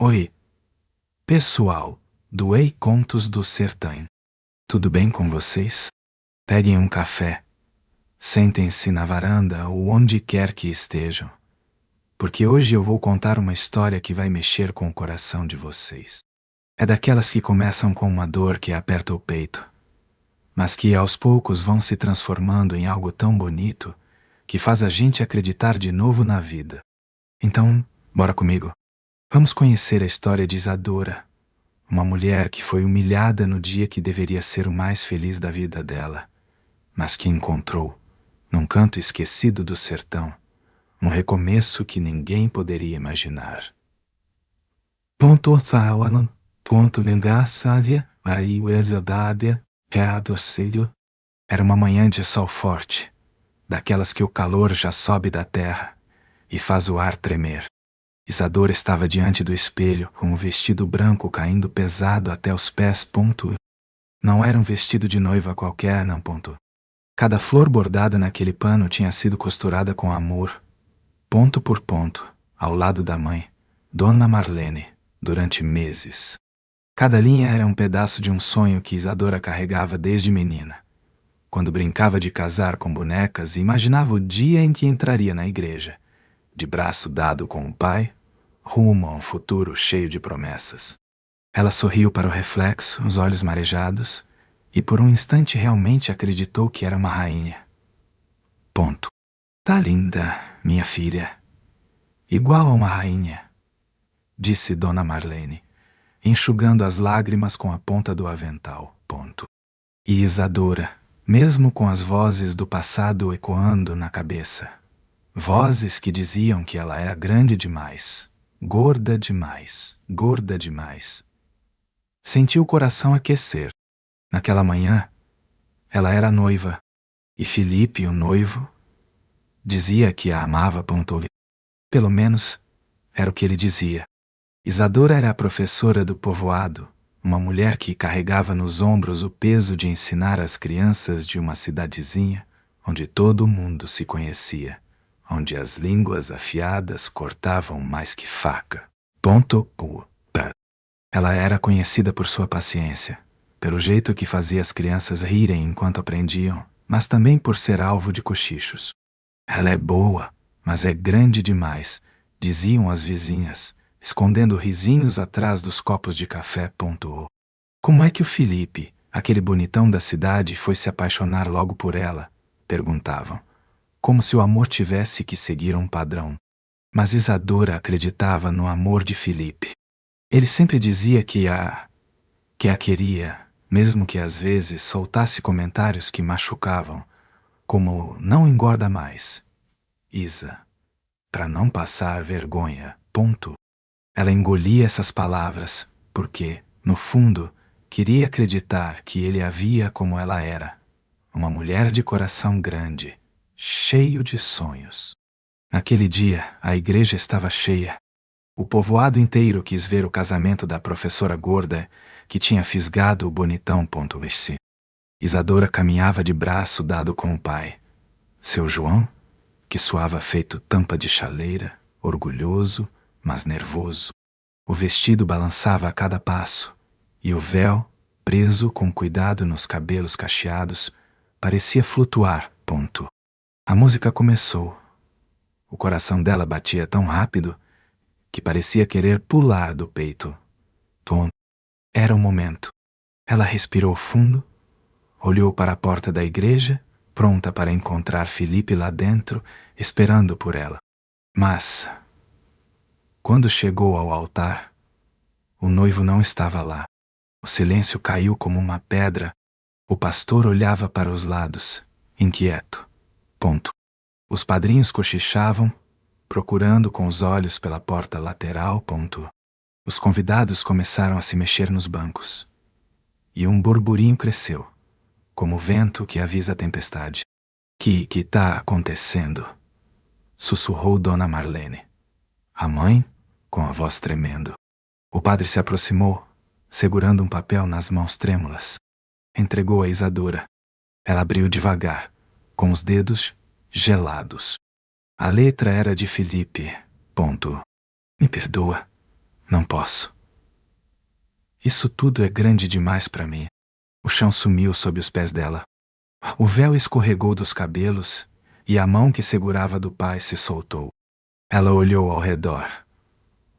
Oi, pessoal do Ei Contos do Sertão. Tudo bem com vocês? Peguem um café, sentem-se na varanda ou onde quer que estejam, porque hoje eu vou contar uma história que vai mexer com o coração de vocês. É daquelas que começam com uma dor que aperta o peito, mas que aos poucos vão se transformando em algo tão bonito que faz a gente acreditar de novo na vida. Então, bora comigo. Vamos conhecer a história de Isadora, uma mulher que foi humilhada no dia que deveria ser o mais feliz da vida dela, mas que encontrou, num canto esquecido do sertão, um recomeço que ninguém poderia imaginar. Ponto sawan, ponto lengasádia, aí o exodádia, adocílio. Era uma manhã de sol forte, daquelas que o calor já sobe da terra e faz o ar tremer. Isadora estava diante do espelho, com o vestido branco caindo pesado até os pés. Não era um vestido de noiva qualquer, não. Cada flor bordada naquele pano tinha sido costurada com amor, ponto por ponto, ao lado da mãe, Dona Marlene, durante meses. Cada linha era um pedaço de um sonho que Isadora carregava desde menina, quando brincava de casar com bonecas e imaginava o dia em que entraria na igreja, de braço dado com o pai, rumo a um futuro cheio de promessas. Ela sorriu para o reflexo, os olhos marejados, e por um instante realmente acreditou que era uma rainha. Ponto. Tá linda, minha filha. Igual a uma rainha, disse Dona Marlene, enxugando as lágrimas com a ponta do avental. Ponto. E Isadora, mesmo com as vozes do passado ecoando na cabeça, vozes que diziam que ela era grande demais, gorda demais, gorda demais, sentiu o coração aquecer. Naquela manhã, ela era noiva, e Felipe, o noivo, dizia que a amava. Pelo menos, era o que ele dizia. Isadora era a professora do povoado, uma mulher que carregava nos ombros o peso de ensinar as crianças de uma cidadezinha onde todo mundo se conhecia, onde as línguas afiadas cortavam mais que faca. Ela era conhecida por sua paciência, pelo jeito que fazia as crianças rirem enquanto aprendiam, mas também por ser alvo de cochichos. Ela é boa, mas é grande demais, diziam as vizinhas, escondendo risinhos atrás dos copos de café. Como é que o Felipe, aquele bonitão da cidade, foi se apaixonar logo por ela? Perguntavam, como se o amor tivesse que seguir um padrão. Mas Isadora acreditava no amor de Felipe. Ele sempre dizia que a queria, mesmo que às vezes soltasse comentários que machucavam, como não engorda mais, Isa, para não passar vergonha. Ela engolia essas palavras, porque, no fundo, queria acreditar que ele a via como ela era, uma mulher de coração grande, cheio de sonhos. Naquele dia, a igreja estava cheia. O povoado inteiro quis ver o casamento da professora gorda que tinha fisgado o bonitão. Isadora caminhava de braço dado com o pai, seu João, que suava feito tampa de chaleira, orgulhoso, mas nervoso. O vestido balançava a cada passo, e o véu, preso com cuidado nos cabelos cacheados, parecia flutuar. A música começou. O coração dela batia tão rápido que parecia querer pular do peito. Era o momento. Ela respirou fundo, olhou para a porta da igreja, pronta para encontrar Felipe lá dentro, esperando por ela. Mas, quando chegou ao altar, o noivo não estava lá. O silêncio caiu como uma pedra. O pastor olhava para os lados, inquieto. Os padrinhos cochichavam, procurando com os olhos pela porta lateral. Os convidados começaram a se mexer nos bancos. E um burburinho cresceu, como o vento que avisa a tempestade. Que tá acontecendo? Sussurrou Dona Marlene. A mãe, com a voz tremendo. O padre se aproximou, segurando um papel nas mãos trêmulas. Entregou a Isadora. Ela abriu devagar, com os dedos gelados. A letra era de Felipe. Me perdoa, Não posso. Isso tudo é grande demais para mim. O chão sumiu sob os pés dela. O véu escorregou dos cabelos e a mão que segurava do pai se soltou. Ela olhou ao redor.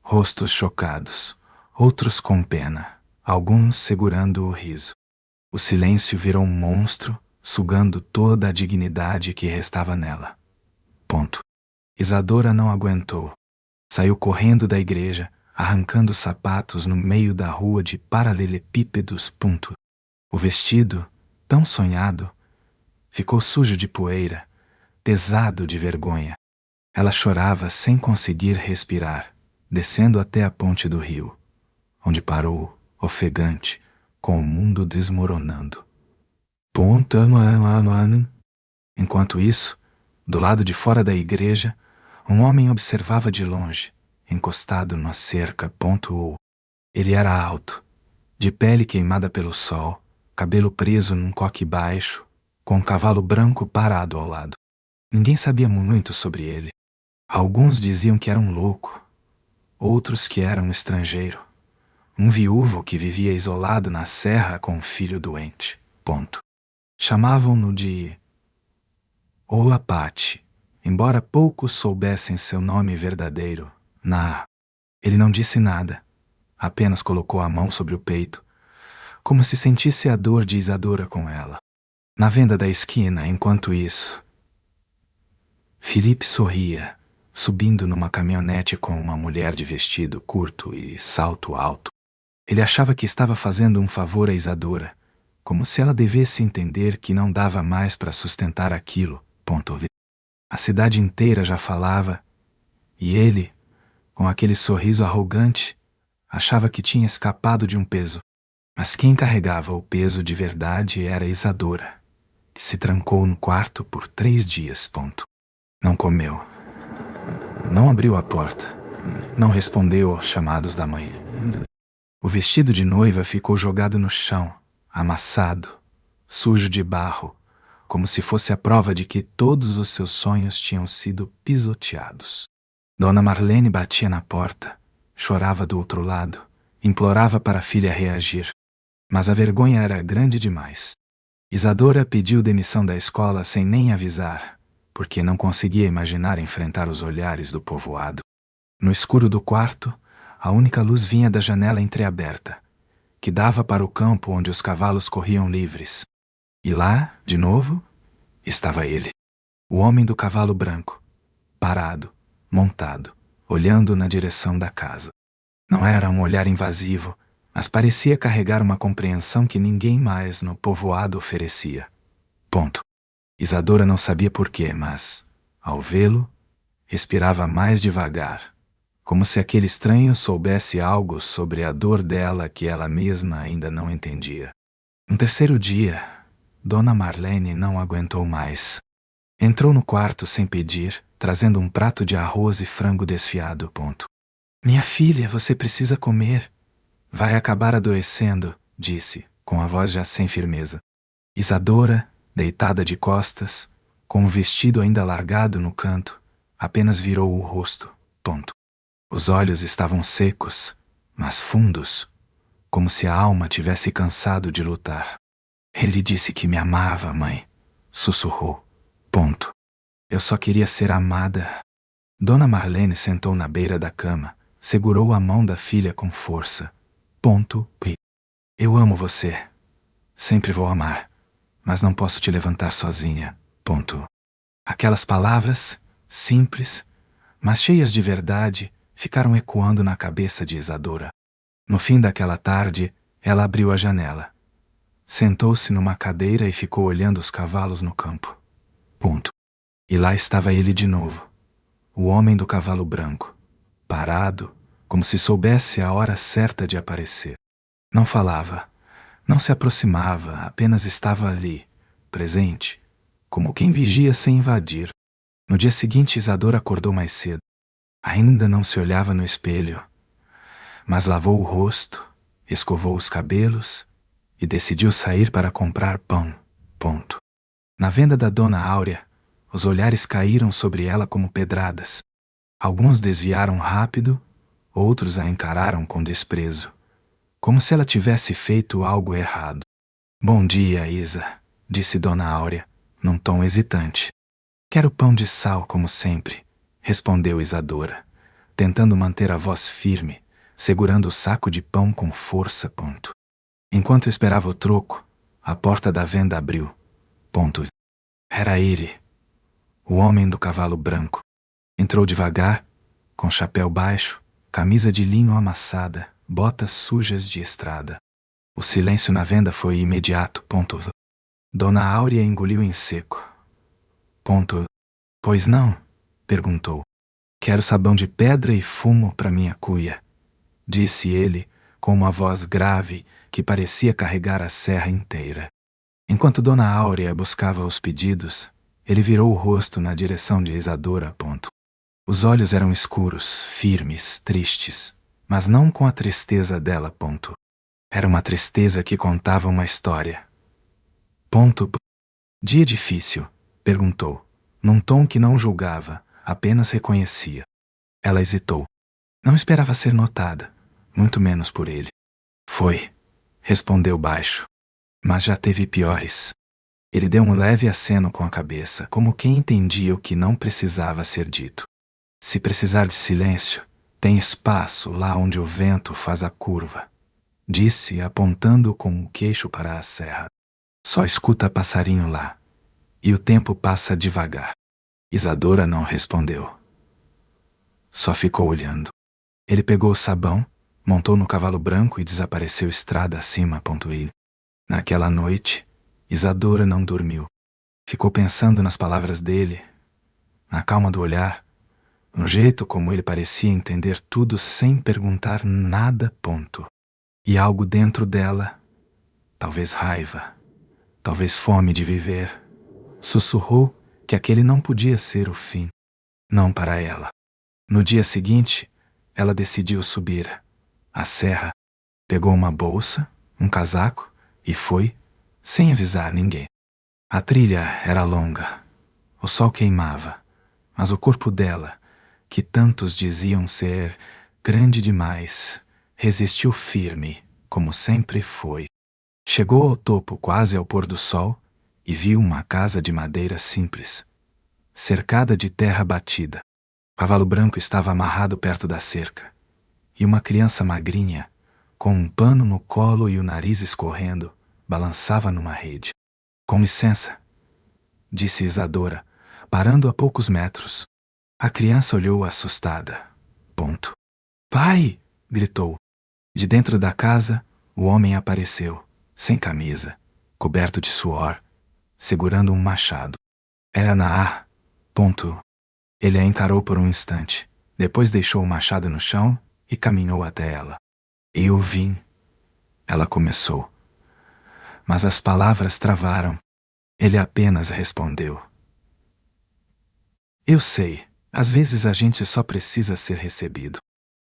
Rostos chocados, outros com pena, alguns segurando o riso. O silêncio virou um monstro, sugando toda a dignidade que restava nela. Ponto. Isadora não aguentou. Saiu correndo da igreja, arrancando sapatos no meio da rua de paralelepípedos. Ponto. O vestido, tão sonhado, ficou sujo de poeira, pesado de vergonha. Ela chorava sem conseguir respirar, descendo até a ponte do rio, onde parou, ofegante, com o mundo desmoronando. Enquanto isso, do lado de fora da igreja, um homem observava de longe, encostado numa cerca. Ele era alto, de pele queimada pelo sol, cabelo preso num coque baixo, com um cavalo branco parado ao lado. Ninguém sabia muito sobre ele. Alguns diziam que era um louco, outros que era um estrangeiro, um viúvo que vivia isolado na serra com um filho doente. Chamavam-no de Oapate, embora poucos soubessem seu nome verdadeiro. Ele não disse nada, apenas colocou a mão sobre o peito, como se sentisse a dor de Isadora com ela. Na venda da esquina, enquanto isso, Felipe sorria, subindo numa caminhonete com uma mulher de vestido curto e salto alto. Ele achava que estava fazendo um favor a Isadora, como se ela devesse entender que não dava mais para sustentar aquilo. A cidade inteira já falava, e ele, com aquele sorriso arrogante, achava que tinha escapado de um peso. Mas quem carregava o peso de verdade era Isadora, que se trancou no quarto por 3 dias. Não comeu. Não abriu a porta. Não respondeu aos chamados da mãe. O vestido de noiva ficou jogado no chão, amassado, sujo de barro, como se fosse a prova de que todos os seus sonhos tinham sido pisoteados. Dona Marlene batia na porta, chorava do outro lado, implorava para a filha reagir. Mas a vergonha era grande demais. Isadora pediu demissão da escola sem nem avisar, porque não conseguia imaginar enfrentar os olhares do povoado. No escuro do quarto, a única luz vinha da janela entreaberta, que dava para o campo onde os cavalos corriam livres. E lá, de novo, estava ele, o homem do cavalo branco, parado, montado, olhando na direção da casa. Não era um olhar invasivo, mas parecia carregar uma compreensão que ninguém mais no povoado oferecia. Isadora não sabia porquê, mas, ao vê-lo, respirava mais devagar, como se aquele estranho soubesse algo sobre a dor dela que ela mesma ainda não entendia. No terceiro dia, Dona Marlene não aguentou mais. Entrou no quarto sem pedir, trazendo um prato de arroz e frango desfiado. Minha filha, você precisa comer. Vai acabar adoecendo, disse, com a voz já sem firmeza. Isadora, deitada de costas, com o vestido ainda largado no canto, apenas virou o rosto. Os olhos estavam secos, mas fundos, como se a alma tivesse cansado de lutar. Ele disse que me amava, mãe, sussurrou. Eu só queria ser amada. Dona Marlene sentou na beira da cama, segurou a mão da filha com força. Eu amo você. Sempre vou amar, mas não posso te levantar sozinha. Aquelas palavras, simples, mas cheias de verdade, ficaram ecoando na cabeça de Isadora. No fim daquela tarde, ela abriu a janela. Sentou-se numa cadeira e ficou olhando os cavalos no campo. E lá estava ele de novo, o homem do cavalo branco, parado, como se soubesse a hora certa de aparecer. Não falava, não se aproximava, apenas estava ali, presente, como quem vigia sem invadir. No dia seguinte, Isadora acordou mais cedo. Ainda não se olhava no espelho, mas lavou o rosto, escovou os cabelos e decidiu sair para comprar pão. Na venda da Dona Áurea, os olhares caíram sobre ela como pedradas. Alguns desviaram rápido, outros a encararam com desprezo, como se ela tivesse feito algo errado. Bom dia, Isa, disse Dona Áurea, num tom hesitante. Quero pão de sal, como sempre, respondeu Isadora, tentando manter a voz firme, segurando o saco de pão com força. Enquanto esperava o troco, a porta da venda abriu. Era ele, o homem do cavalo branco. Entrou devagar, com chapéu baixo, camisa de linho amassada, botas sujas de estrada. O silêncio na venda foi imediato. Dona Áurea engoliu em seco. Pois não? Perguntou. Quero sabão de pedra e fumo para minha cuia, disse ele, com uma voz grave que parecia carregar a serra inteira. Enquanto Dona Áurea buscava os pedidos, ele virou o rosto na direção de Isadora. Os olhos eram escuros, firmes, tristes, mas não com a tristeza dela. Era uma tristeza que contava uma história. Dia difícil? Perguntou, num tom que não julgava, apenas reconhecia. Ela hesitou. Não esperava ser notada, muito menos por ele. Foi, respondeu baixo. Mas já teve piores. Ele deu um leve aceno com a cabeça, como quem entendia o que não precisava ser dito. Se precisar de silêncio, tem espaço lá onde o vento faz a curva, disse, apontando com o queixo para a serra. Só escuta passarinho lá, e o tempo passa devagar. Isadora não respondeu. Só ficou olhando. Ele pegou o sabão, montou no cavalo branco e desapareceu estrada acima. Naquela noite, Isadora não dormiu. Ficou pensando nas palavras dele, na calma do olhar, no jeito como ele parecia entender tudo sem perguntar nada. E algo dentro dela, talvez raiva, talvez fome de viver, sussurrou que aquele não podia ser o fim, não para ela. No dia seguinte, ela decidiu subir a serra, pegou uma bolsa, um casaco e foi, sem avisar ninguém. A trilha era longa, o sol queimava, mas o corpo dela, que tantos diziam ser grande demais, resistiu firme, como sempre foi. Chegou ao topo quase ao pôr do sol e viu uma casa de madeira simples, cercada de terra batida. O cavalo branco estava amarrado perto da cerca, e uma criança magrinha, com um pano no colo e o nariz escorrendo, balançava numa rede. Com licença, disse Isadora, parando a poucos metros. A criança olhou assustada. Pai! Gritou. De dentro da casa, o homem apareceu, sem camisa, coberto de suor, segurando um machado. Era Naar. Ele a encarou por um instante, depois deixou o machado no chão e caminhou até ela. Eu vim. Ela começou. Mas as palavras travaram. Ele apenas respondeu. Eu sei, às vezes a gente só precisa ser recebido.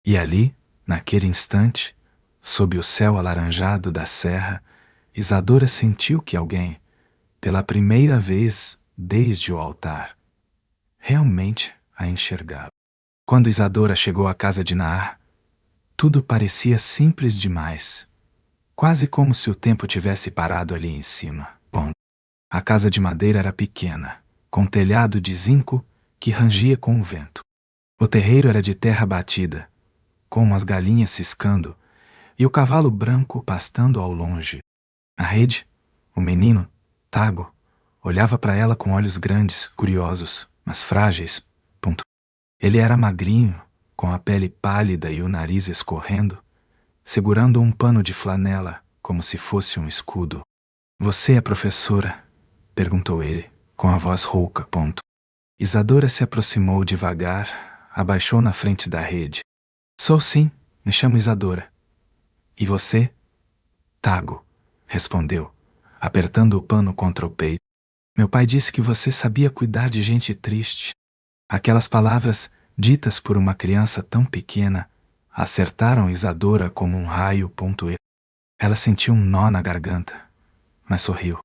E ali, naquele instante, sob o céu alaranjado da serra, Isadora sentiu que alguém, pela primeira vez desde o altar, realmente a enxergava. Quando Isadora chegou à casa de Naar, tudo parecia simples demais, quase como se o tempo tivesse parado ali em cima. A casa de madeira era pequena, com telhado de zinco que rangia com o vento. O terreiro era de terra batida, com umas galinhas ciscando e o cavalo branco pastando ao longe. Na rede, o menino, Tago, olhava para ela com olhos grandes, curiosos, mas frágeis. Ele era magrinho, com a pele pálida e o nariz escorrendo, segurando um pano de flanela, como se fosse um escudo. Você é professora? Perguntou ele, com a voz rouca. Isadora se aproximou devagar, abaixou na frente da rede. Sou sim, me chamo Isadora. E você? Tago, respondeu, apertando o pano contra o peito. Meu pai disse que você sabia cuidar de gente triste. Aquelas palavras, ditas por uma criança tão pequena, acertaram Isadora como um raio. Ela sentiu um nó na garganta, mas sorriu.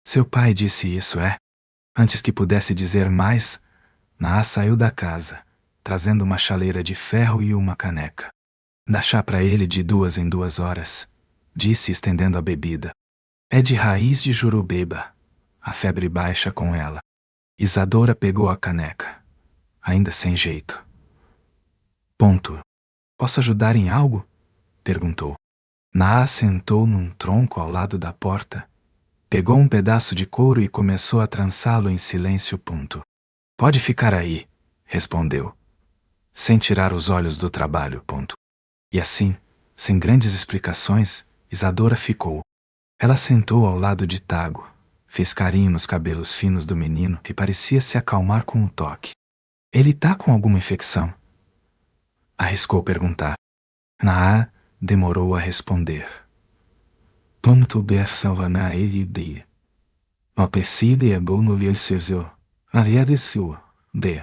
Seu pai disse isso, é? Antes que pudesse dizer mais, Naar saiu da casa, trazendo uma chaleira de ferro e uma caneca. Dá chá para ele de 2 em 2 horas, disse estendendo a bebida. É de raiz de jurubeba. A febre baixa com ela. Isadora pegou a caneca, ainda sem jeito. Ponto. Posso ajudar em algo? Perguntou. Naa sentou num tronco ao lado da porta, pegou um pedaço de couro e começou a trançá-lo em silêncio. Ponto. Pode ficar aí, respondeu, sem tirar os olhos do trabalho. Ponto. E assim, sem grandes explicações, Isadora ficou. Ela sentou ao lado de Tago, fez carinho nos cabelos finos do menino que parecia se acalmar com um toque. Ele tá com alguma infecção? Arriscou perguntar. Naa demorou a responder. Ponto bersalva na ele de. O perside é bom no seu. Havia de sua. De.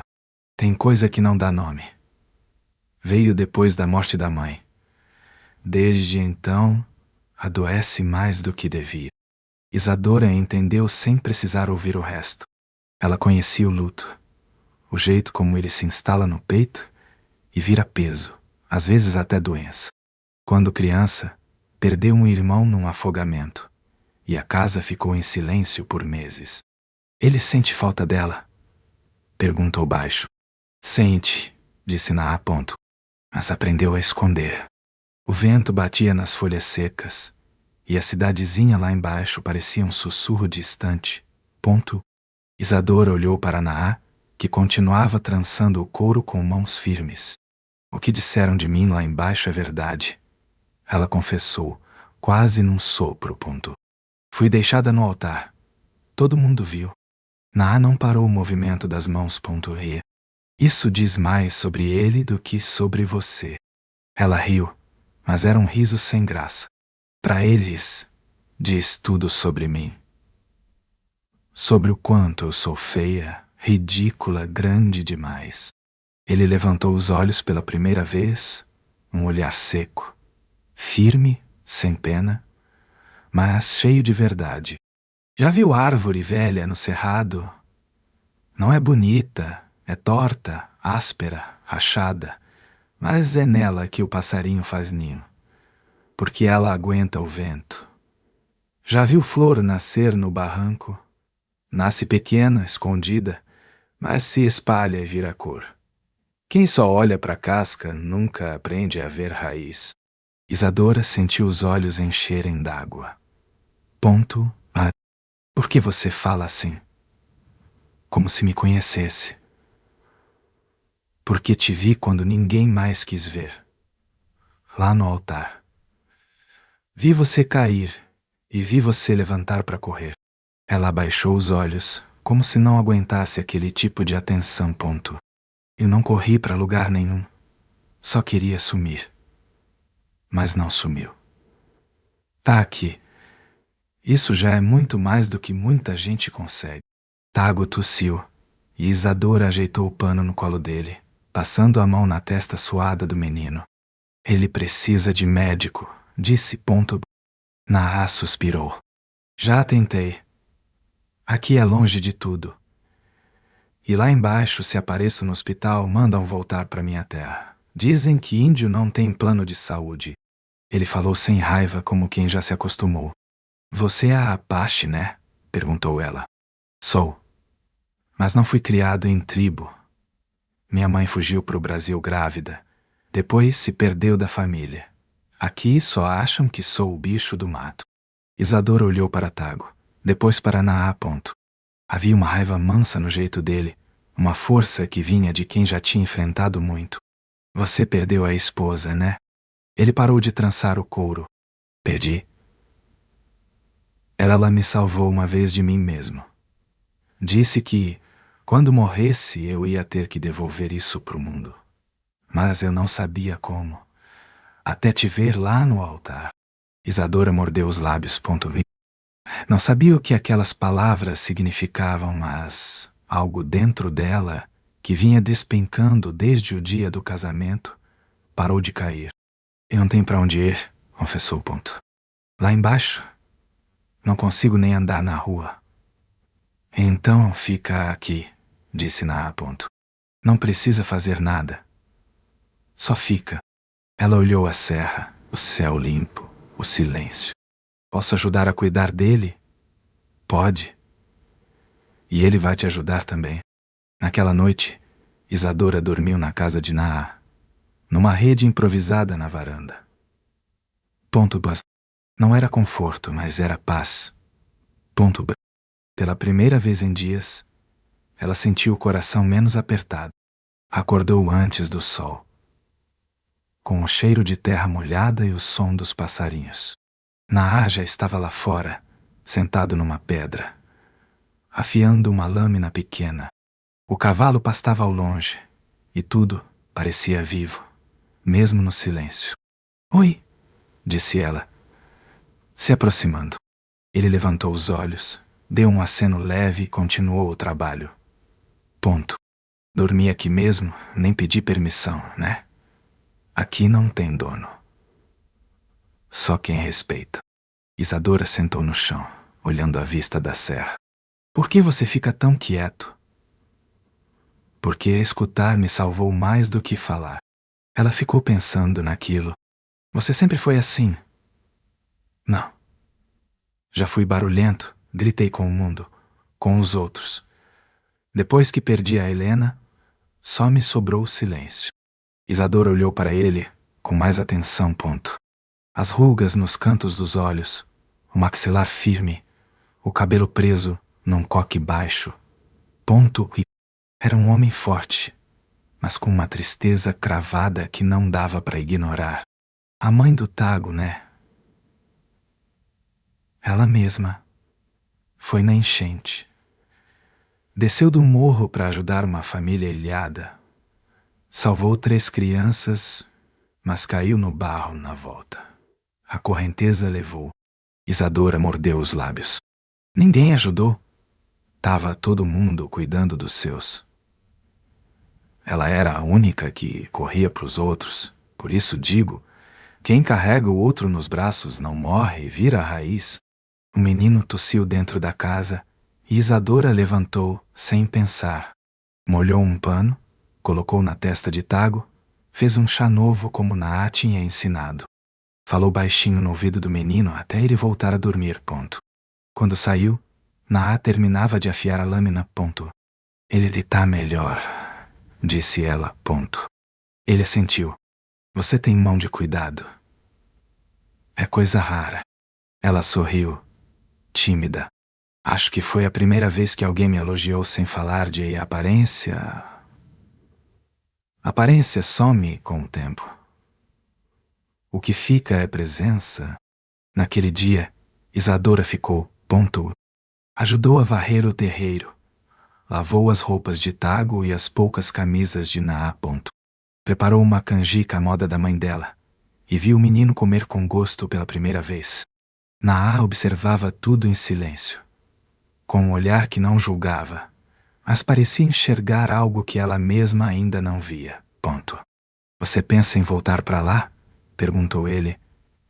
Tem coisa que não dá nome. Veio depois da morte da mãe. Desde então, adoece mais do que devia. Isadora entendeu sem precisar ouvir o resto. Ela conhecia o luto, o jeito como ele se instala no peito e vira peso, às vezes até doença. Quando criança, perdeu um irmão num afogamento, e a casa ficou em silêncio por meses. Ele sente falta dela? Perguntou baixo. Sente, disse Naa. Mas aprendeu a esconder. O vento batia nas folhas secas, e a cidadezinha lá embaixo parecia um sussurro distante. Isadora olhou para Naa, que continuava trançando o couro com mãos firmes. O que disseram de mim lá embaixo é verdade. Ela confessou, quase num sopro. Fui deixada no altar. Todo mundo viu. Naa não parou o movimento das mãos. E isso diz mais sobre ele do que sobre você. Ela riu, mas era um riso sem graça. Para eles, diz tudo sobre mim. Sobre o quanto eu sou feia, ridícula, grande demais. Ele levantou os olhos pela primeira vez, um olhar seco, firme, sem pena, mas cheio de verdade. Já viu árvore velha no cerrado? Não é bonita, é torta, áspera, rachada, mas é nela que o passarinho faz ninho, porque ela aguenta o vento. Já viu flor nascer no barranco? Nasce pequena, escondida, mas se espalha e vira cor. Quem só olha para a casca nunca aprende a ver raiz. Isadora sentiu os olhos encherem d'água. Por que você fala assim? Como se me conhecesse. Porque te vi quando ninguém mais quis ver. Lá no altar. Vi você cair e vi você levantar para correr. Ela abaixou os olhos, como se não aguentasse aquele tipo de atenção. Eu não corri para lugar nenhum. Só queria sumir. Mas não sumiu. Tá aqui. Isso já é muito mais do que muita gente consegue. Tago tossiu, e Isadora ajeitou o pano no colo dele, passando a mão na testa suada do menino. Ele precisa de médico, disse. Naa suspirou. Já tentei. Aqui é longe de tudo. E lá embaixo, se apareço no hospital, mandam voltar para minha terra. Dizem que índio não tem plano de saúde. Ele falou sem raiva, como quem já se acostumou. Você é a Apache, né? Perguntou ela. Sou. Mas não fui criado em tribo. Minha mãe fugiu para o Brasil grávida. Depois se perdeu da família. Aqui só acham que sou o bicho do mato. Isadora olhou para Tago, depois para Naa. Havia uma raiva mansa no jeito dele, uma força que vinha de quem já tinha enfrentado muito. Você perdeu a esposa, né? Ele parou de trançar o couro. Perdi. Ela me salvou uma vez de mim mesmo. Disse que, quando morresse, eu ia ter que devolver isso pro mundo. Mas eu não sabia como. Até te ver lá no altar. Isadora mordeu os lábios. Não sabia o que aquelas palavras significavam, mas algo dentro dela, que vinha despencando desde o dia do casamento, parou de cair. Eu não tenho para onde ir, confessou. Lá embaixo, não consigo nem andar na rua. Então fica aqui, disse Naa. Não precisa fazer nada. Só fica. Ela olhou a serra, o céu limpo, o silêncio. Posso ajudar a cuidar dele? Pode. E ele vai te ajudar também. Naquela noite, Isadora dormiu na casa de Naa, numa rede improvisada na varanda. Ponto B. Não era conforto, mas era paz. Ponto B. Pela primeira vez em dias, ela sentiu o coração menos apertado. Acordou antes do sol, com o cheiro de terra molhada e o som dos passarinhos. Naa já estava lá fora, sentado numa pedra, afiando uma lâmina pequena. O cavalo pastava ao longe, e tudo parecia vivo, mesmo no silêncio. Oi, disse ela, se aproximando. Ele levantou os olhos, deu um aceno leve e continuou o trabalho. Ponto. Dormi aqui mesmo, nem pedi permissão, né? Aqui não tem dono. Só quem respeita. Isadora sentou no chão, olhando a vista da serra. Por que você fica tão quieto? Porque escutar me salvou mais do que falar. Ela ficou pensando naquilo. Você sempre foi assim? Não. Já fui barulhento, gritei com o mundo, com os outros. Depois que perdi a Helena, só me sobrou o silêncio. Isadora olhou para ele com mais atenção. Ponto. As rugas nos cantos dos olhos, o maxilar firme, o cabelo preso num coque baixo. Ponto. E era um homem forte, mas com uma tristeza cravada que não dava para ignorar. A mãe do Tago, né? Ela mesma. Foi na enchente. Desceu do morro para ajudar uma família ilhada. Salvou 3 crianças, mas caiu no barro na volta. A correnteza levou. Isadora mordeu os lábios. Ninguém ajudou. Tava todo mundo cuidando dos seus. Ela era a única que corria para os outros. Por isso digo, quem carrega o outro nos braços não morre e vira a raiz. O menino tossiu dentro da casa e Isadora levantou sem pensar. Molhou um pano, colocou na testa de Tago, fez um chá novo como Naa tinha ensinado. Falou baixinho no ouvido do menino até ele voltar a dormir. Ponto. Quando saiu, Naa terminava de afiar a lâmina. Ponto. Ele tá melhor, disse ela. Ponto. Ele assentiu. Você tem mão de cuidado. É coisa rara. Ela sorriu, tímida. Acho que foi a primeira vez que alguém me elogiou sem falar de aparência. Aparência some com o tempo. O que fica é presença. Naquele dia, Isadora ficou. Ponto. Ajudou a varrer o terreiro. Lavou as roupas de Tago e as poucas camisas de Naa. Ponto. Preparou uma canjica à moda da mãe dela e viu o menino comer com gosto pela primeira vez. Naa observava tudo em silêncio, com um olhar que não julgava, mas parecia enxergar algo que ela mesma ainda não via. Ponto. Você pensa em voltar para lá? Perguntou ele,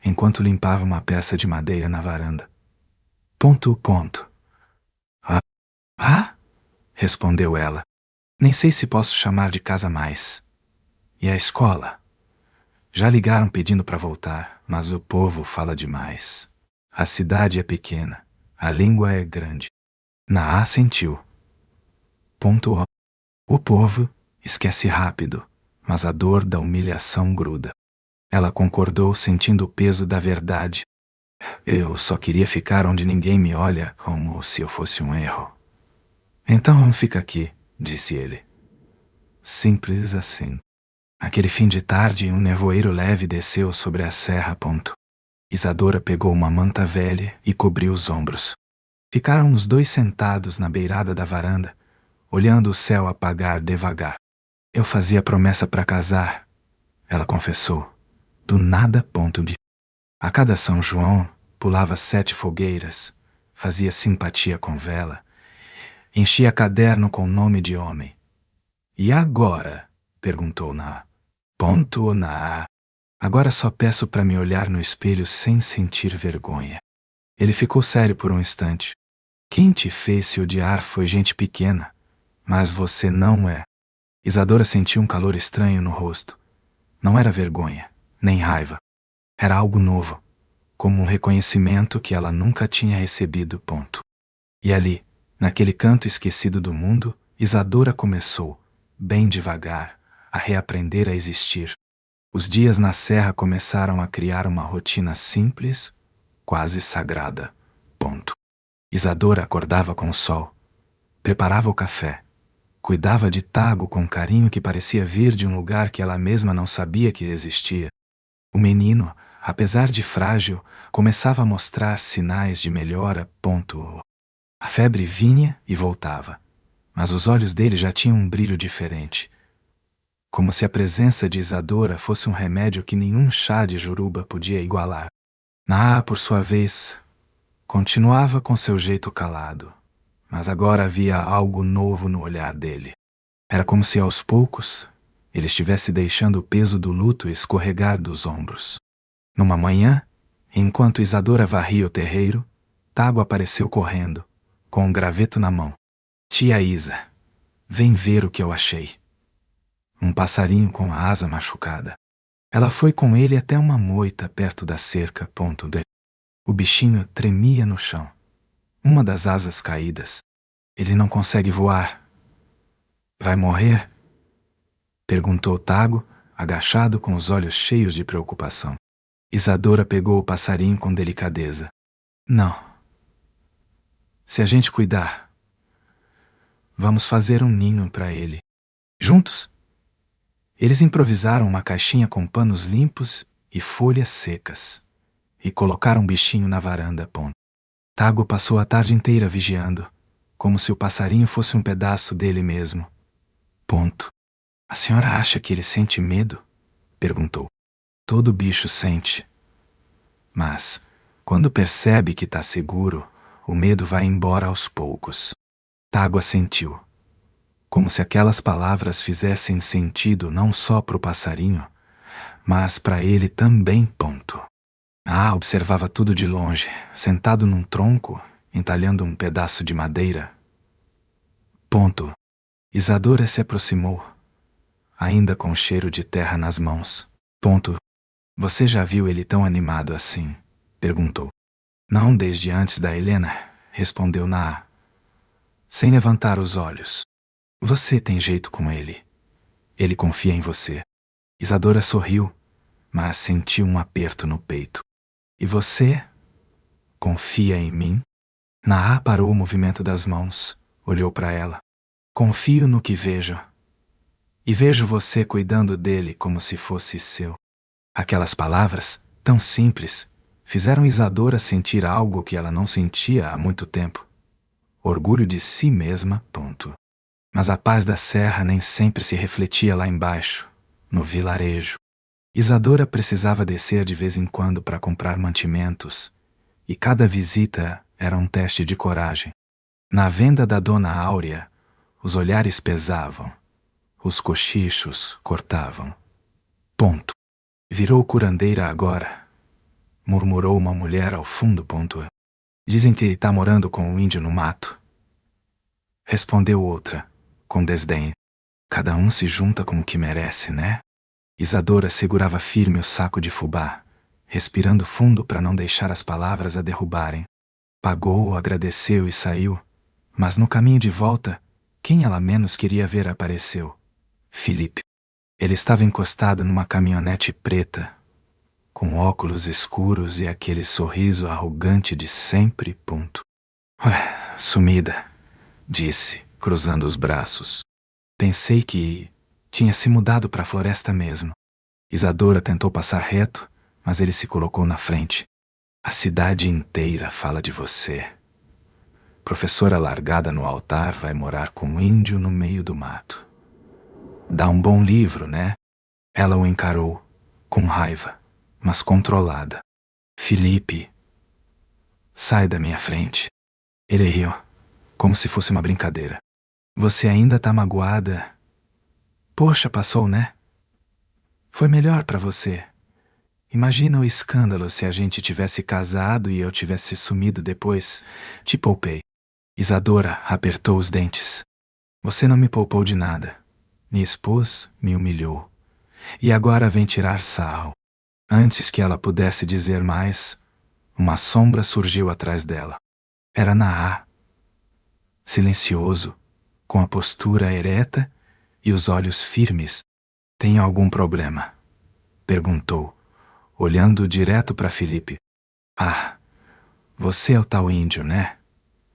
enquanto limpava uma peça de madeira na varanda. Ponto. Ah? Respondeu ela. Nem sei se posso chamar de casa mais. E a escola? Já ligaram pedindo para voltar, mas o povo fala demais. A cidade é pequena, a língua é grande. Naa sentiu. Ponto. O povo esquece rápido, mas a dor da humilhação gruda. Ela concordou, sentindo o peso da verdade. Eu só queria ficar onde ninguém me olha, como se eu fosse um erro. Então fica aqui, disse ele. Simples assim. Aquele fim de tarde, um nevoeiro leve desceu sobre a serra. Ponto. Isadora pegou uma manta velha e cobriu os ombros. Ficaram os dois sentados na beirada da varanda, olhando o céu apagar devagar. Eu fazia promessa para casar, ela confessou, do nada. Ponto. A cada São João, pulava 7 fogueiras, fazia simpatia com vela, enchia caderno com nome de homem. E agora? Perguntou Naa. Ponto. Naa. Agora só peço para me olhar no espelho sem sentir vergonha. Ele ficou sério por um instante. Quem te fez se odiar foi gente pequena, mas você não é. Isadora sentiu um calor estranho no rosto. Não era vergonha, nem raiva. Era algo novo, como um reconhecimento que ela nunca tinha recebido. E ali, naquele canto esquecido do mundo, Isadora começou, bem devagar, a reaprender a existir. Os dias na serra começaram a criar uma rotina simples, quase sagrada. Isadora acordava com o sol, preparava o café, cuidava de Tago com carinho que parecia vir de um lugar que ela mesma não sabia que existia. O menino, apesar de frágil, começava a mostrar sinais de melhora. A febre vinha e voltava, mas os olhos dele já tinham um brilho diferente, como se a presença de Isadora fosse um remédio que nenhum chá de juruba podia igualar. Naa, por sua vez, continuava com seu jeito calado, mas agora havia algo novo no olhar dele. Era como se aos poucos ele estivesse deixando o peso do luto escorregar dos ombros. Numa manhã, enquanto Isadora varria o terreiro, Tago apareceu correndo, com um graveto na mão. Tia Isa, vem ver o que eu achei. Um passarinho com a asa machucada. Ela foi com ele até uma moita perto da cerca. O bichinho tremia no chão, uma das asas caídas. Ele não consegue voar. Vai morrer? Perguntou Tago, agachado com os olhos cheios de preocupação. Isadora pegou o passarinho com delicadeza. Não. Se a gente cuidar, vamos fazer um ninho para ele. Juntos? Eles improvisaram uma caixinha com panos limpos e folhas secas e colocaram o bichinho na varanda. Tago passou a tarde inteira vigiando, como se o passarinho fosse um pedaço dele mesmo. A senhora acha que ele sente medo? Perguntou. Todo bicho sente. Mas, quando percebe que está seguro, o medo vai embora aos poucos. Tago assentiu, como se aquelas palavras fizessem sentido não só para o passarinho, mas para ele também. Observava tudo de longe, sentado num tronco, entalhando um pedaço de madeira. Isadora se aproximou, ainda com o cheiro de terra nas mãos. Você já viu ele tão animado assim? Perguntou. Não desde antes da Helena, respondeu Naa, sem levantar os olhos. Você tem jeito com ele. Ele confia em você. Isadora sorriu, mas sentiu um aperto no peito. E você? Confia em mim? Naa parou o movimento das mãos, olhou para ela. Confio no que vejo. E vejo você cuidando dele como se fosse seu. Aquelas palavras, tão simples, fizeram Isadora sentir algo que ela não sentia há muito tempo. Orgulho de si mesma. Mas a paz da serra nem sempre se refletia lá embaixo, no vilarejo. Isadora precisava descer de vez em quando para comprar mantimentos, e cada visita era um teste de coragem. Na venda da Dona Áurea, os olhares pesavam, os cochichos cortavam. Virou curandeira agora, murmurou uma mulher ao fundo. Dizem que ele está morando com um índio no mato. Respondeu outra, com desdém. Cada um se junta com o que merece, né? Isadora segurava firme o saco de fubá, respirando fundo para não deixar as palavras a derrubarem. Pagou, agradeceu e saiu, mas no caminho de volta, quem ela menos queria ver apareceu. Felipe. Ele estava encostado numa caminhonete preta, com óculos escuros e aquele sorriso arrogante de sempre. Ué, sumida, disse, cruzando os braços. Pensei que tinha se mudado para a floresta mesmo. Isadora tentou passar reto, mas ele se colocou na frente. A cidade inteira fala de você. Professora largada no altar vai morar com um índio no meio do mato. Dá um bom livro, né? Ela o encarou, com raiva, mas controlada. Felipe, sai da minha frente. Ele riu, como se fosse uma brincadeira. Você ainda tá magoada? Poxa, passou, né? Foi melhor para você. Imagina o escândalo se a gente tivesse casado e eu tivesse sumido depois. Te poupei. Isadora apertou os dentes. Você não me poupou de nada. Me expôs, me humilhou. E agora vem tirar sarro. Antes que ela pudesse dizer mais, uma sombra surgiu atrás dela. Era Naá, silencioso, com a postura ereta e os olhos firmes. Tem algum problema? Perguntou, olhando direto para Filipe. Ah, você é o tal índio, né?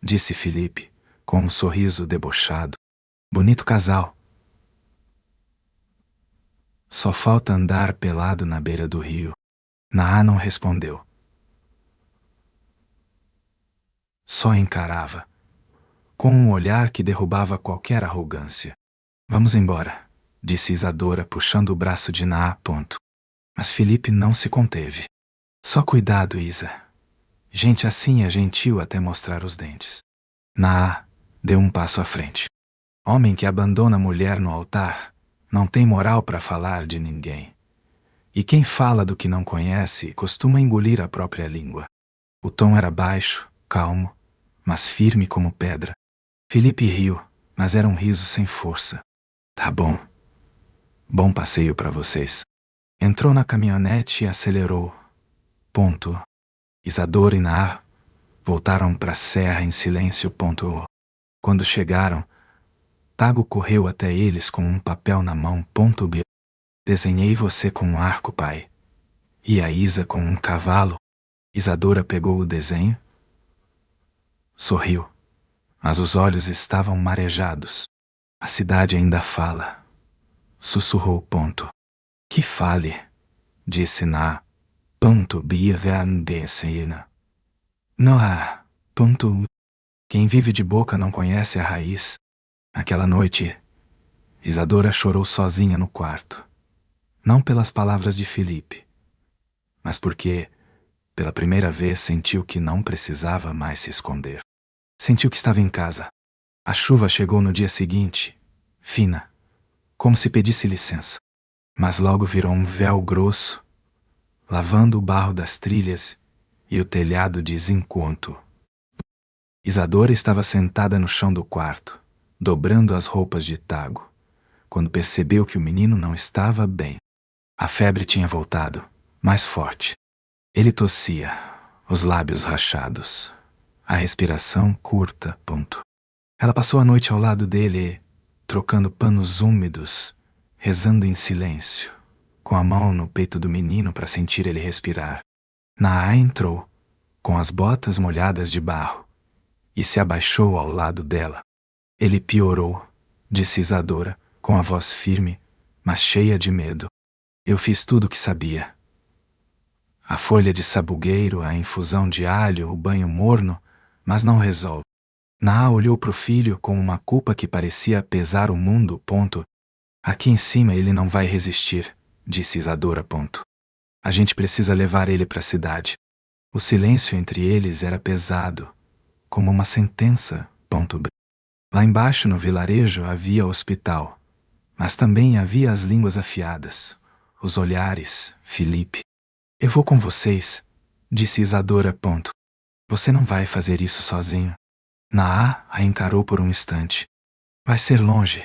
Disse Filipe, com um sorriso debochado. Bonito casal. Só falta andar pelado na beira do rio. Naá não respondeu. Só encarava, com um olhar que derrubava qualquer arrogância. Vamos embora, disse Isadora, puxando o braço de Naá. Mas Filipe não se conteve. Só cuidado, Isa. Gente assim é gentil até mostrar os dentes. Naá deu um passo à frente. Homem que abandona a mulher no altar não tem moral para falar de ninguém. E quem fala do que não conhece costuma engolir a própria língua. O tom era baixo, calmo, mas firme como pedra. Filipe riu, mas era um riso sem força. Tá bom. Bom passeio para vocês. Entrou na caminhonete e acelerou. Isadora e Naá voltaram para a serra em silêncio. Quando chegaram, Tago correu até eles com um papel na mão. Desenhei você com um arco, pai. E a Isa com um cavalo. Isadora pegou o desenho, sorriu, mas os olhos estavam marejados. A cidade ainda fala. Sussurrou. Que fale, disse Naá. Noah. Quem vive de boca não conhece a raiz. Aquela noite, Isadora chorou sozinha no quarto. Não pelas palavras de Filipe, mas porque, pela primeira vez, sentiu que não precisava mais se esconder. Sentiu que estava em casa. A chuva chegou no dia seguinte, fina, como se pedisse licença. Mas logo virou um véu grosso, lavando o barro das trilhas e o telhado de zinconto. Isadora estava sentada no chão do quarto, dobrando as roupas de Tago, quando percebeu que o menino não estava bem. A febre tinha voltado, mais forte. Ele tossia, os lábios rachados, a respiração curta. Ela passou a noite ao lado dele, trocando panos úmidos, rezando em silêncio, com a mão no peito do menino para sentir ele respirar. Naá entrou, com as botas molhadas de barro, e se abaixou ao lado dela. Ele piorou, disse Isadora, com a voz firme, mas cheia de medo. Eu fiz tudo o que sabia. A folha de sabugueiro, a infusão de alho, o banho morno, mas não resolve. Naá olhou para o filho com uma culpa que parecia pesar o mundo. Aqui em cima ele não vai resistir, disse Isadora. A gente precisa levar ele para a cidade. O silêncio entre eles era pesado, como uma sentença. Lá embaixo no vilarejo havia hospital, mas também havia as línguas afiadas, os olhares. Filipe. Eu vou com vocês, disse Isadora. Você não vai fazer isso sozinho. Naá a encarou por um instante. Vai ser longe.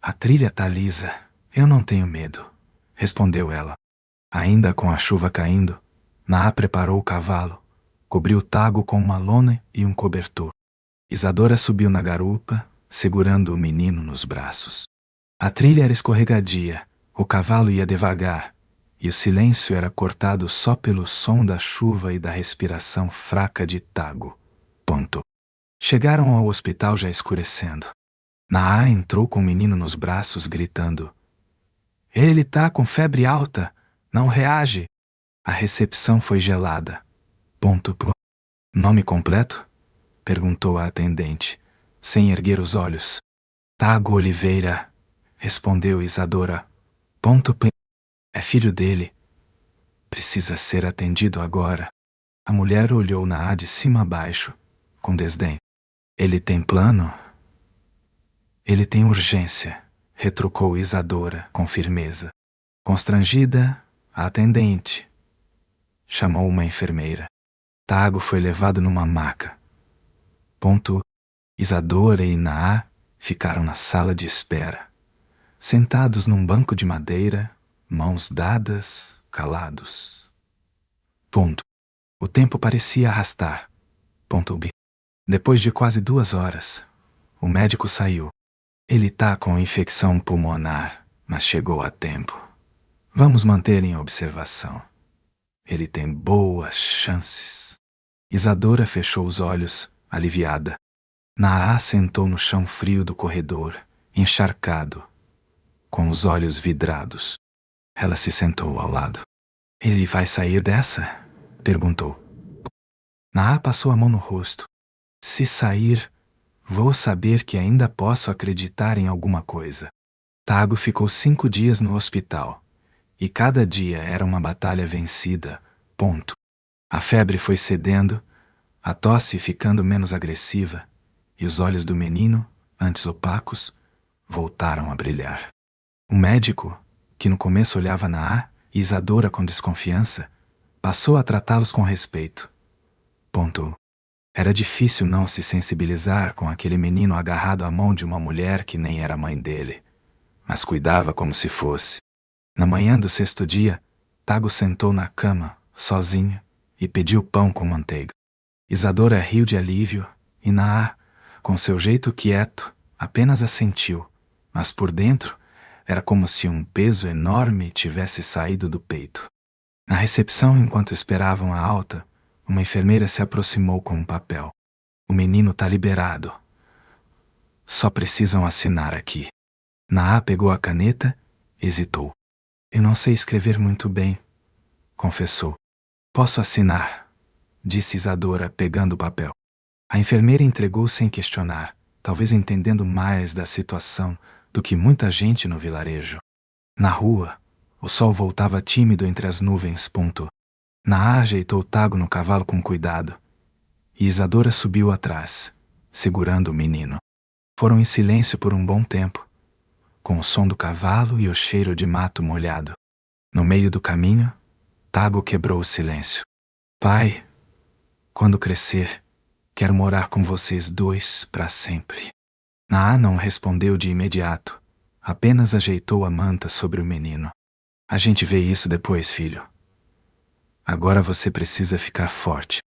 A trilha tá lisa. Eu não tenho medo, respondeu ela. Ainda com a chuva caindo, Naá preparou o cavalo, cobriu Tago com uma lona e um cobertor. Isadora subiu na garupa, segurando o menino nos braços. A trilha era escorregadia, o cavalo ia devagar, e o silêncio era cortado só pelo som da chuva e da respiração fraca de Tago. Chegaram ao hospital já escurecendo. Naá entrou com o menino nos braços, gritando: Ele tá com febre alta, não reage. A recepção foi gelada. Nome completo? Perguntou a atendente, sem erguer os olhos. Tago Oliveira, respondeu Isadora. É filho dele. Precisa ser atendido agora. A mulher olhou Naá de cima a baixo, com desdém. Ele tem plano? Ele tem urgência, retrucou Isadora com firmeza. Constrangida, a atendente chamou uma enfermeira. Tago foi levado numa maca. Isadora e Naá ficaram na sala de espera, sentados num banco de madeira, mãos dadas, calados. Ponto. O tempo parecia arrastar. Ponto B. Depois de quase 2 horas, o médico saiu. Ele tá com infecção pulmonar, mas chegou a tempo. Vamos manter em observação. Ele tem boas chances. Isadora fechou os olhos, aliviada. Naá sentou no chão frio do corredor, encharcado, com os olhos vidrados. Ela se sentou ao lado. Ele vai sair dessa? Perguntou. Naá passou a mão no rosto. Se sair, vou saber que ainda posso acreditar em alguma coisa. Tago ficou 5 dias no hospital. E cada dia era uma batalha vencida. Ponto. A febre foi cedendo, a tosse ficando menos agressiva, e os olhos do menino, antes opacos, voltaram a brilhar. O médico, que no começo olhava Naá e Isadora com desconfiança, passou a tratá-los com respeito. Ponto. Era difícil não se sensibilizar com aquele menino agarrado à mão de uma mulher que nem era mãe dele, mas cuidava como se fosse. Na manhã do 6º dia, Tago sentou na cama, sozinho, e pediu pão com manteiga. Isadora riu de alívio, e Naá, com seu jeito quieto, apenas assentiu, mas por dentro era como se um peso enorme tivesse saído do peito. Na recepção, enquanto esperavam a alta, uma enfermeira se aproximou com um papel. O menino tá liberado. Só precisam assinar aqui. Naá pegou a caneta, hesitou. Eu não sei escrever muito bem, confessou. Posso assinar, disse Isadora, pegando o papel. A enfermeira entregou sem questionar, talvez entendendo mais da situação do que muita gente no vilarejo. Na rua, o sol voltava tímido entre as nuvens. Naá ajeitou Tago no cavalo com cuidado, e Isadora subiu atrás, segurando o menino. Foram em silêncio por um bom tempo, com o som do cavalo e o cheiro de mato molhado. No meio do caminho, Tago quebrou o silêncio. Pai, quando crescer, quero morar com vocês dois para sempre. Naá não respondeu de imediato, apenas ajeitou a manta sobre o menino. A gente vê isso depois, filho. Agora você precisa ficar forte.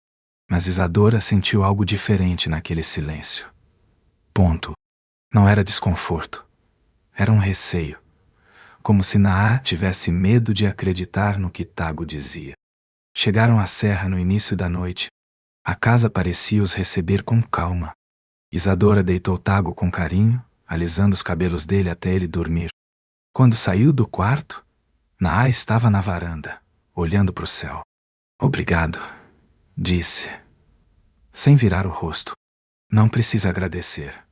Mas Isadora sentiu algo diferente naquele silêncio. Ponto. Não era desconforto. Era um receio. Como se Naá tivesse medo de acreditar no que Tago dizia. Chegaram à serra no início da noite. A casa parecia os receber com calma. Isadora deitou Tago com carinho, alisando os cabelos dele até ele dormir. Quando saiu do quarto, Naá estava na varanda, olhando para o céu. Obrigado, disse, sem virar o rosto. Não precisa agradecer.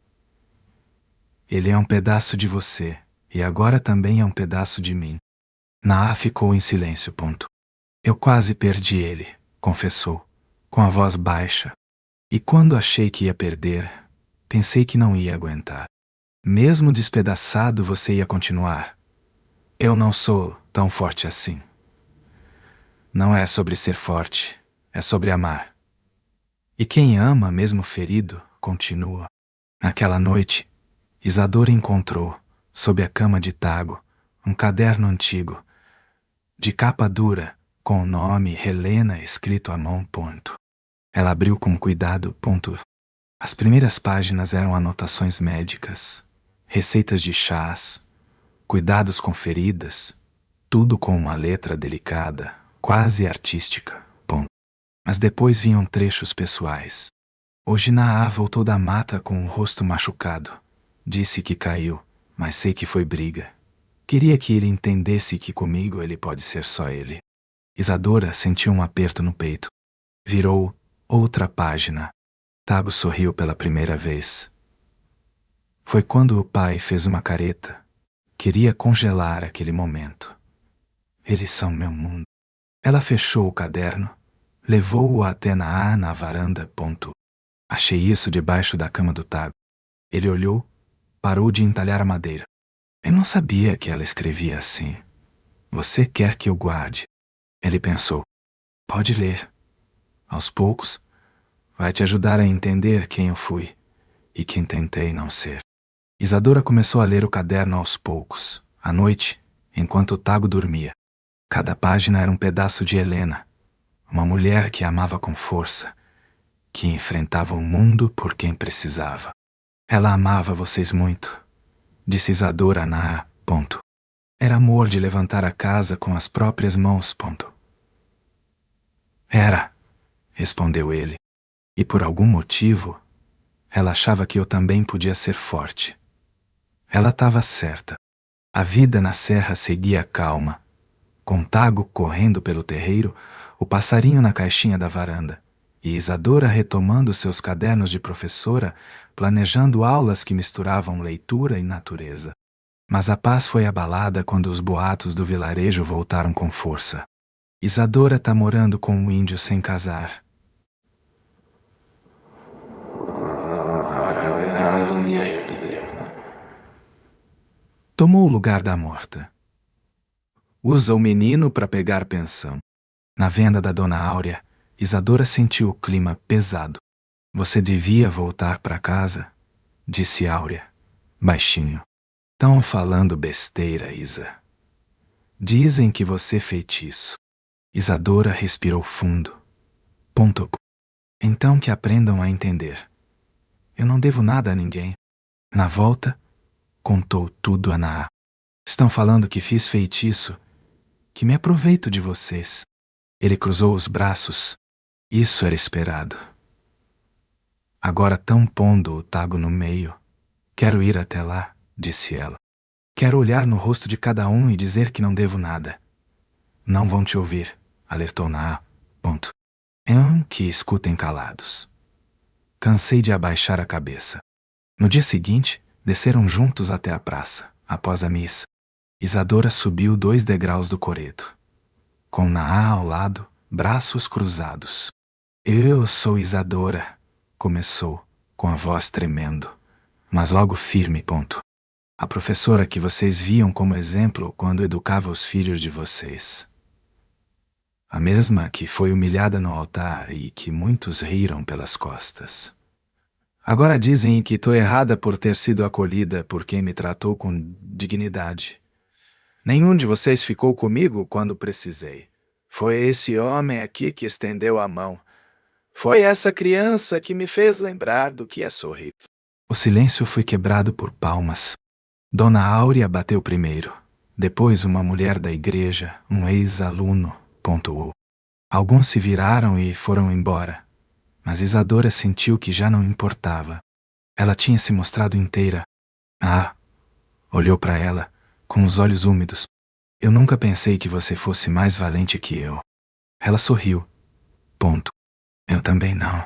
Ele é um pedaço de você, e agora também é um pedaço de mim. Naá ficou em silêncio. Eu quase perdi ele, confessou, com a voz baixa. E quando achei que ia perder, pensei que não ia aguentar. Mesmo despedaçado, você ia continuar. Eu não sou tão forte assim. Não é sobre ser forte, é sobre amar. E quem ama, mesmo ferido, continua. Naquela noite, Isadora encontrou, sob a cama de Tago, um caderno antigo, de capa dura, com o nome Helena escrito à mão. Ela abriu com cuidado. As primeiras páginas eram anotações médicas, receitas de chás, cuidados com feridas, tudo com uma letra delicada, quase artística. Mas depois vinham trechos pessoais. Hoje Naá voltou da mata com o rosto machucado. Disse que caiu, mas sei que foi briga. Queria que ele entendesse que comigo ele pode ser só ele. Isadora sentiu um aperto no peito. Virou outra página. Tago sorriu pela primeira vez. Foi quando o pai fez uma careta. Queria congelar aquele momento. Eles são meu mundo. Ela fechou o caderno, levou-o até Naá na varanda. Achei isso debaixo da cama do Tago. Ele olhou, parou de entalhar a madeira. Eu não sabia que ela escrevia assim. Você quer que eu guarde? Ele pensou. Pode ler. Aos poucos, vai te ajudar a entender quem eu fui e quem tentei não ser. Isadora começou a ler o caderno aos poucos, à noite, enquanto o Tago dormia. Cada página era um pedaço de Helena, uma mulher que amava com força, que enfrentava o mundo por quem precisava. Ela amava vocês muito, disse Isadora a Naá. Era amor de levantar a casa com as próprias mãos. Era, respondeu ele. E por algum motivo, ela achava que eu também podia ser forte. Ela estava certa. A vida na serra seguia calma. Com Tago correndo pelo terreiro, o passarinho na caixinha da varanda, e Isadora retomando seus cadernos de professora, planejando aulas que misturavam leitura e natureza. Mas a paz foi abalada quando os boatos do vilarejo voltaram com força. Isadora tá morando com um índio sem casar. Tomou o lugar da morta. Usa o menino para pegar pensão. Na venda da Dona Áurea, Isadora sentiu o clima pesado. Você devia voltar para casa, disse Áurea, baixinho. Tão falando besteira, Isa. Dizem que você é feitiço. Isadora respirou fundo. Então que aprendam a entender. Eu não devo nada a ninguém. Na volta, contou tudo a Naá. Estão falando que fiz feitiço, que me aproveito de vocês. Ele cruzou os braços. Isso era esperado. Agora tão pondo o Tago no meio. Quero ir até lá, disse ela. Quero olhar no rosto de cada um e dizer que não devo nada. Não vão te ouvir, alertou Naá. Que escutem calados. Cansei de abaixar a cabeça. No dia seguinte, desceram juntos até a praça, após a missa. Isadora subiu 2 degraus do coreto. Com Naá ao lado, braços cruzados. Eu sou Isadora, começou, com a voz tremendo, mas logo firme. A professora que vocês viam como exemplo quando educava os filhos de vocês. A mesma que foi humilhada no altar e que muitos riram pelas costas. Agora dizem que estou errada por ter sido acolhida por quem me tratou com dignidade. Nenhum de vocês ficou comigo quando precisei. Foi esse homem aqui que estendeu a mão. Foi essa criança que me fez lembrar do que é sorrir. O silêncio foi quebrado por palmas. Dona Áurea bateu primeiro. Depois uma mulher da igreja, um ex-aluno, pontuou. Alguns se viraram e foram embora. Mas Isadora sentiu que já não importava. Ela tinha se mostrado inteira. Olhou para ela, com os olhos úmidos. Eu nunca pensei que você fosse mais valente que eu. Ela sorriu. Eu também não.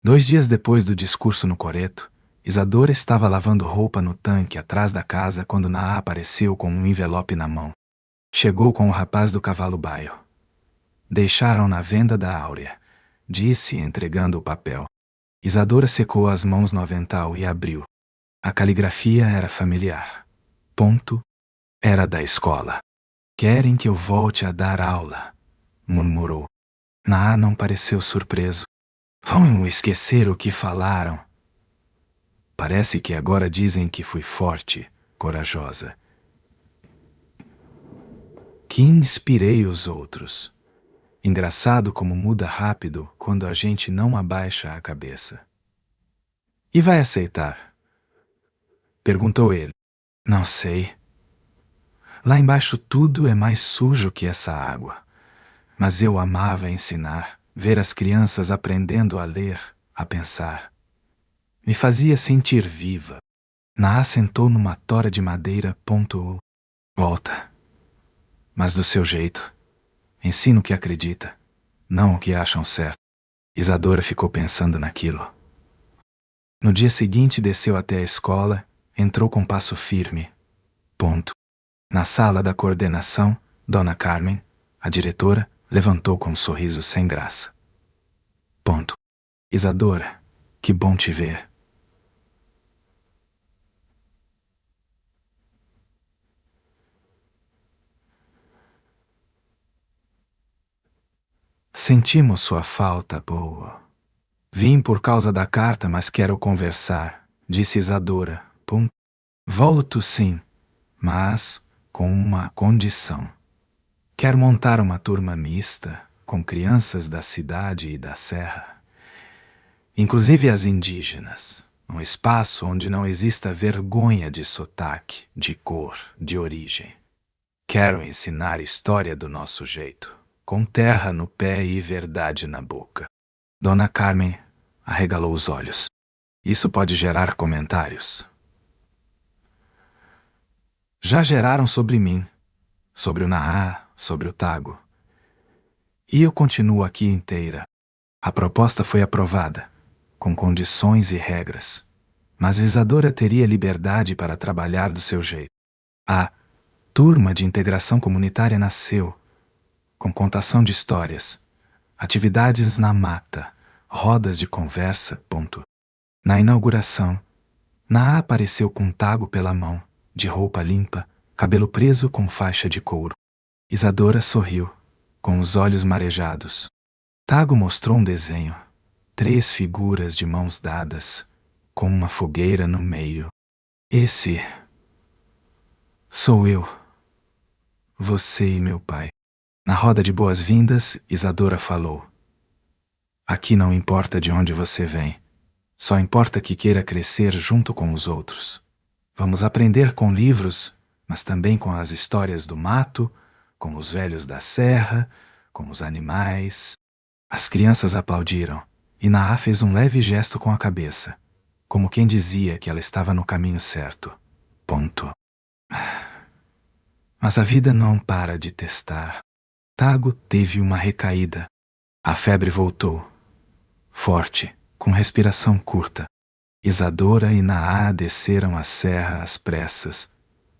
2 dias depois do discurso no coreto, Isadora estava lavando roupa no tanque atrás da casa quando Naá apareceu com um envelope na mão. Chegou com o rapaz do cavalo baio. Deixaram na venda da Áurea, disse, entregando o papel. Isadora secou as mãos no avental e abriu. A caligrafia era familiar. Era da escola. Querem que eu volte a dar aula, murmurou. Naá não pareceu surpreso. Vão esquecer o que falaram. Parece que agora dizem que fui forte, corajosa. Que inspirei os outros. Engraçado como muda rápido quando a gente não abaixa a cabeça. E vai aceitar? Perguntou ele. Não sei. Lá embaixo tudo é mais sujo que essa água. Mas eu amava ensinar, ver as crianças aprendendo a ler, a pensar. Me fazia sentir viva. Naá sentou numa tora de madeira, Volta. Mas do seu jeito. Ensina o que acredita, não o que acham certo. Isadora ficou pensando naquilo. No dia seguinte desceu até a escola, entrou com passo firme. Na sala da coordenação, Dona Carmen, a diretora, levantou com um sorriso sem graça. Isadora, que bom te ver. Sentimos sua falta, boa. Vim por causa da carta, mas quero conversar, disse Isadora. Volto sim, mas com uma condição. Quero montar uma turma mista, com crianças da cidade e da serra, inclusive as indígenas, um espaço onde não exista vergonha de sotaque, de cor, de origem. Quero ensinar história do nosso jeito, com terra no pé e verdade na boca. Dona Carmen arregalou os olhos. Isso pode gerar comentários. Já geraram sobre mim, sobre o Naá, sobre o Tago. E eu continuo aqui inteira. A proposta foi aprovada, com condições e regras, mas Isadora teria liberdade para trabalhar do seu jeito. A turma de integração comunitária nasceu, com contação de histórias, atividades na mata, rodas de conversa, ponto. Na inauguração, Naá apareceu com Tago pela mão, de roupa limpa, cabelo preso com faixa de couro. Isadora sorriu, com os olhos marejados. Tago mostrou um desenho, 3 figuras de mãos dadas, com uma fogueira no meio. Esse sou eu, você e meu pai. Na roda de boas-vindas, Isadora falou: aqui não importa de onde você vem, só importa que queira crescer junto com os outros. Vamos aprender com livros, mas também com as histórias do mato, com os velhos da serra, com os animais. As crianças aplaudiram, e Naá fez um leve gesto com a cabeça, como quem dizia que ela estava no caminho certo. Ponto. Mas a vida não para de testar. Tago teve uma recaída. A febre voltou, forte, com respiração curta. Isadora e Naá desceram a serra às pressas,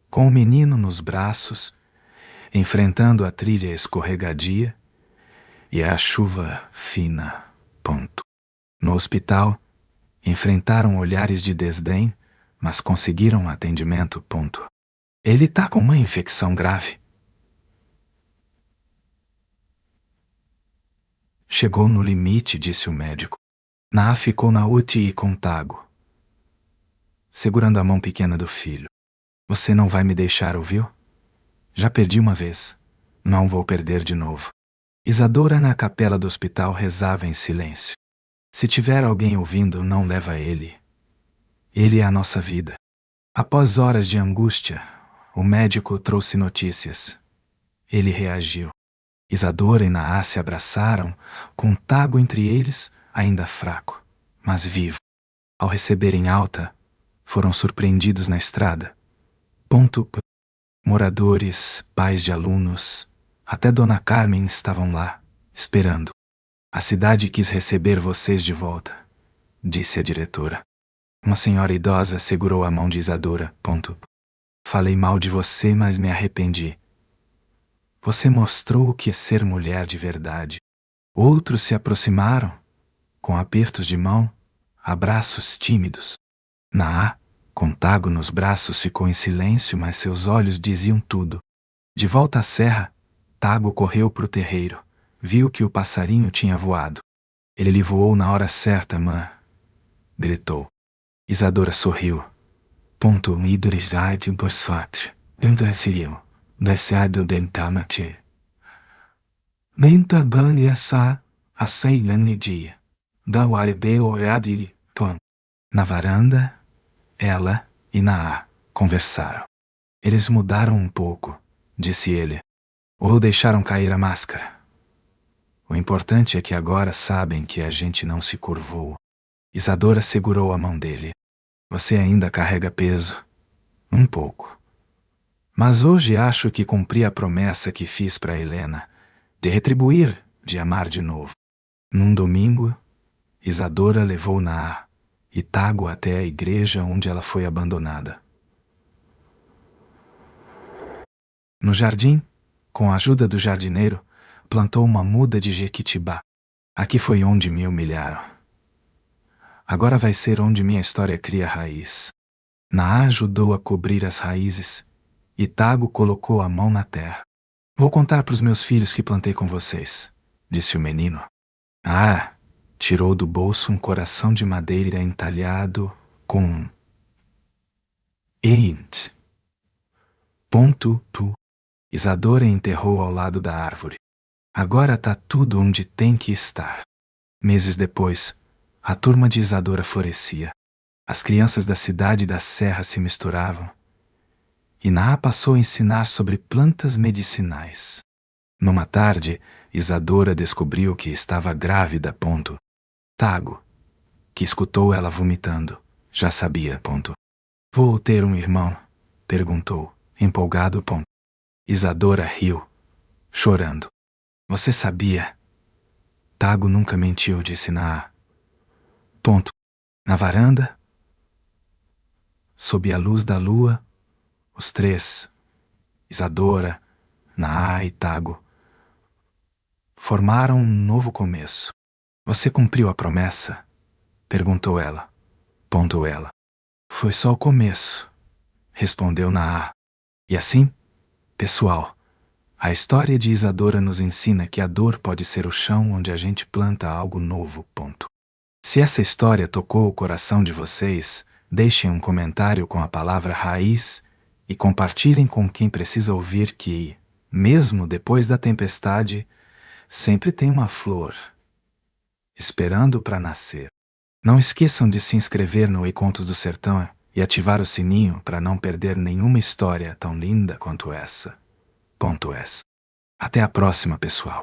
com o menino nos braços, enfrentando a trilha escorregadia e a chuva fina. Ponto. No hospital, enfrentaram olhares de desdém, mas conseguiram um atendimento. Ponto. Ele tá com uma infecção grave. Chegou no limite, disse o médico. Naá ficou na UTI com Tago, segurando a mão pequena do filho. Você não vai me deixar, ouviu? Já perdi uma vez. Não vou perder de novo. Isadora na capela do hospital rezava em silêncio. Se tiver alguém ouvindo, não leva ele. Ele é a nossa vida. Após horas de angústia, o médico trouxe notícias. Ele reagiu. Isadora e Naá se abraçaram, com Tago entre eles, ainda fraco, mas vivo. Ao receberem alta, foram surpreendidos na estrada. Ponto. Moradores, pais de alunos, até Dona Carmen estavam lá, esperando. A cidade quis receber vocês de volta, disse a diretora. Uma senhora idosa segurou a mão de Isadora. Ponto. Falei mal de você, mas me arrependi. Você mostrou o que é ser mulher de verdade. Outros se aproximaram, com apertos de mão, abraços tímidos. Naá, com Tago nos braços, ficou em silêncio, mas seus olhos diziam tudo. De volta à serra, Tago correu para o terreiro. Viu que o passarinho tinha voado. Ele lhe voou na hora certa, mãe, gritou. Isadora sorriu. Ponto. Idorizade bosfatre. Dentro desado dentamate. Denta banha sa, a dia. Da warede oradili, ton. Na varanda, ela e Naá conversaram. Eles mudaram um pouco, disse ele, ou deixaram cair a máscara. O importante é que agora sabem que a gente não se curvou. Isadora segurou a mão dele. Você ainda carrega peso? Um pouco. Mas hoje acho que cumpri a promessa que fiz para Helena, de retribuir, de amar de novo. Num domingo, Isadora levou Naá e Tago até a igreja onde ela foi abandonada. No jardim, com a ajuda do jardineiro, plantou uma muda de jequitibá. Aqui foi onde me humilharam. Agora vai ser onde minha história cria raiz. Naá ajudou a cobrir as raízes e Tago colocou a mão na terra. Vou contar para os meus filhos que plantei com vocês, disse o menino. Ah! Tirou do bolso um coração de madeira entalhado com Eint. Ponto. Isadora enterrou ao lado da árvore. Agora tá tudo onde tem que estar. Meses depois, a turma de Isadora florescia. As crianças da cidade da Serra se misturavam. E Naá passou a ensinar sobre plantas medicinais. Numa tarde, Isadora descobriu que estava grávida. Tago, que escutou ela vomitando, já sabia. Vou ter um irmão? Perguntou, empolgado. Isadora riu, chorando. Você sabia? Tago nunca mentiu, disse Naá. Na varanda, sob a luz da lua, os três, Isadora, Naá e Tago, formaram um novo começo. Você cumpriu a promessa? Perguntou ela. Ela. Foi só o começo, respondeu Naá. E assim, pessoal, a história de Isadora nos ensina que a dor pode ser o chão onde a gente planta algo novo. Se essa história tocou o coração de vocês, deixem um comentário com a palavra raiz e compartilhem com quem precisa ouvir que, mesmo depois da tempestade, sempre tem uma flor esperando para nascer. Não esqueçam de se inscrever no Contos do Sertão e ativar o sininho para não perder nenhuma história tão linda quanto essa. Até a próxima, pessoal.